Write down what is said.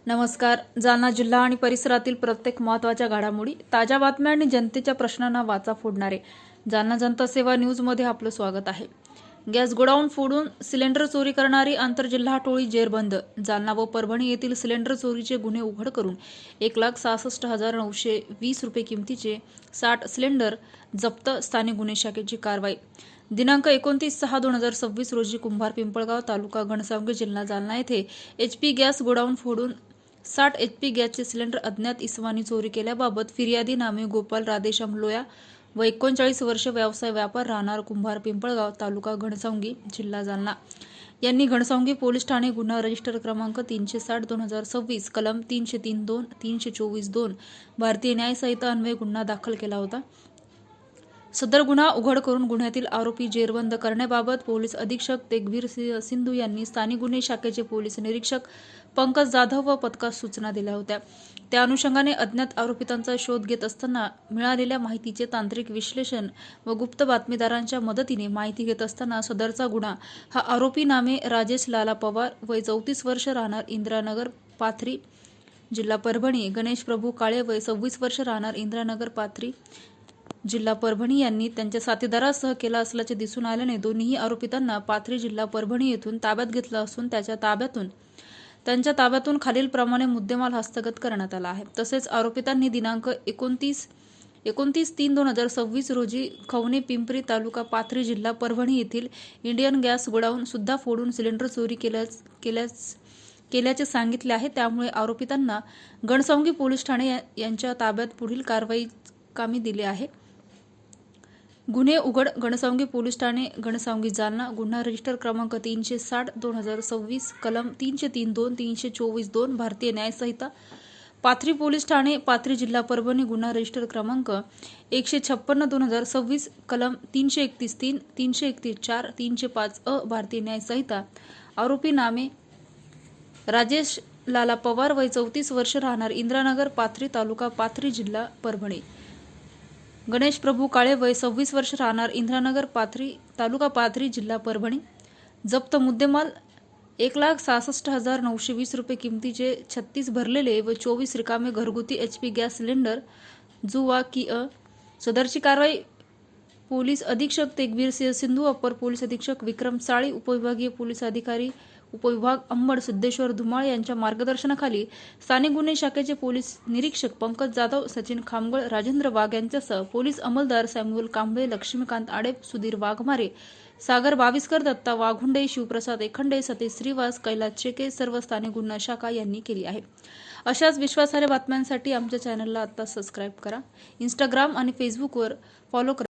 नमस्कार. जालना जिल्हा आणि परिसरातील प्रत्येक महत्त्वाच्या घडामोडी, ताज्या बातम्या आणि जनतेच्या प्रश्नांना वाचा फोडणारे जालना जनता सेवा न्यूजमध्ये आपलं स्वागत आहे. गॅस गोडाऊन फोडून सिलेंडर चोरी करणारी आंतरजिल्हा टोळी जेरबंद. जालना व परभणी येथील सिलेंडर चोरीचे गुन्हे उघड करून 1,66,920 रुपये किमतीचे 60 सिलेंडर जप्त. स्थानिक गुन्हे शाखेची कारवाई. दिनांक 29/6/2026 रोजी कुंभार पिंपळगाव तालुका घनसावंगी जिल्हा जालना येथे HP गॅस गोडाऊन फोडून 60 HP गॅसचे सिलेंडर अज्ञात इसमांनी चोरी केल्याबाबत फिर्यादी नामे गोपाल राधेश्याम लोया व 39 वर्ष, व्यवसाय व्यापार, राहणार कुंभार पिंपळगाव तालुका घनसावंगी जिल्हा जालना यांनी घनसावंगी पोलीस ठाणे गुन्हा रजिस्टर क्रमांक 360/2026 कलम 303-2 324-2 भारतीय न्याय संहिता अन्वये गुन्हा दाखल केला होता. सदर गुन्हा उघड करून गुन्ह्यातील आरोपी जेरबंद करण्याबाबत पोलीस अधीक्षक तेगबीर सिंधू यांनी स्थानिक गुन्हे शाखेचे पोलीस निरीक्षक पंकज जाधव व पथकास सूचना दिल्या होत्या. त्या अनुषंगाने अज्ञात आरोपितांचा शोध घेत असताना मिळालेल्या माहितीचे तांत्रिक विश्लेषण व गुप्त बातमीदारांच्या मदतीने माहिती घेत असताना सदरचा गुन्हा हा आरोपी नामे राजेश लाला पवार, वय 34 वर्ष, राहणार इंदिरानगर पाथरी जिल्हा परभणी, गणेश प्रभू काळे, वय 26 वर्ष, राहणार इंदिरानगर पाथरी जिल्हा परभणी यांनी त्यांच्या साथीदारासह केला असल्याचे दिसून आल्याने दोन्ही आरोपितांना पाथरी जिल्हा परभणी येथून ताब्यात घेतलं असून त्यांच्या ताब्यातून खालीलप्रमाणे मुद्देमाल हस्तगत करण्यात आला आहे. तसेच आरोपितांनी दिनांक 29/3/2026 रोजी खवणे पिंपरी तालुका पाथरी जिल्हा परभणी येथील इंडियन गॅस गोडाऊन सुद्धा फोडून सिलेंडर चोरी केल्याचे सांगितले आहे. त्यामुळे आरोपितांना घनसावंगी पोलीस ठाणे यांच्या ताब्यात पुढील कारवाई कामी दिले आहे. गुन्हे उघड. घनसावंगी पोलीस ठाणे घनसावंगी जालना. गुन्हा रजिस्टर क्रमांक 360/2026 कलम 303-2 324-2 भारतीय न्याय संहिता. पाथरी पोलीस ठाणे पाथरी जिल्हा परभणी. गुन्हा रजिस्टर क्रमांक 156/2026 कलम 331-3 331-4 305 भारतीय न्याय संहिता. आरोपी नामे राजेश लाला पवार, वय 34 वर्ष, राहणार इंदिरानगर पाथरी तालुका पाथरी जिल्हा परभणी. गणेश प्रभू काळे, वय 26 वर्ष, राहणार इंदिरानगर पाथरी तालुका पाथरी जिल्हा परभणी. जप्त मुद्देमाल 1,66,920 रुपये किमतीचे 36 भरलेले व 24 रिकामे घरगुती HP गॅस सिलेंडर जुवा की सदरची कारवाई पोलीस अधीक्षक तेगबीर सिंधू, अपर पोलीस अधीक्षक विक्रम साळी, उपविभागीय पोलीस अधिकारी उपविभाग अंबड सिद्धेश्वर धुमाळ यांच्या मार्गदर्शनाखाली स्थानिक गुन्हे शाखेचे पोलीस निरीक्षक पंकज जाधव, सचिन खामगळ, राजेंद्र वाघ यांच्यासह पोलीस अंमलदार सॅम्युअल कांबळे, लक्ष्मीकांत आडेप, सुधीर वाघमारे, सागर बाविस्कर, दत्ता वाघुंडे, शिवप्रसाद एखंडे, सतीश श्रीवास, कैलास चेके सर्व स्थानिक गुन्हा शाखा यांनी केली आहे. अशाच विश्वासार्ह बातम्यांसाठी आमच्या चॅनलला आता सबस्क्राईब करा. इंस्टाग्राम आणि फेसबुकवर फॉलो करा.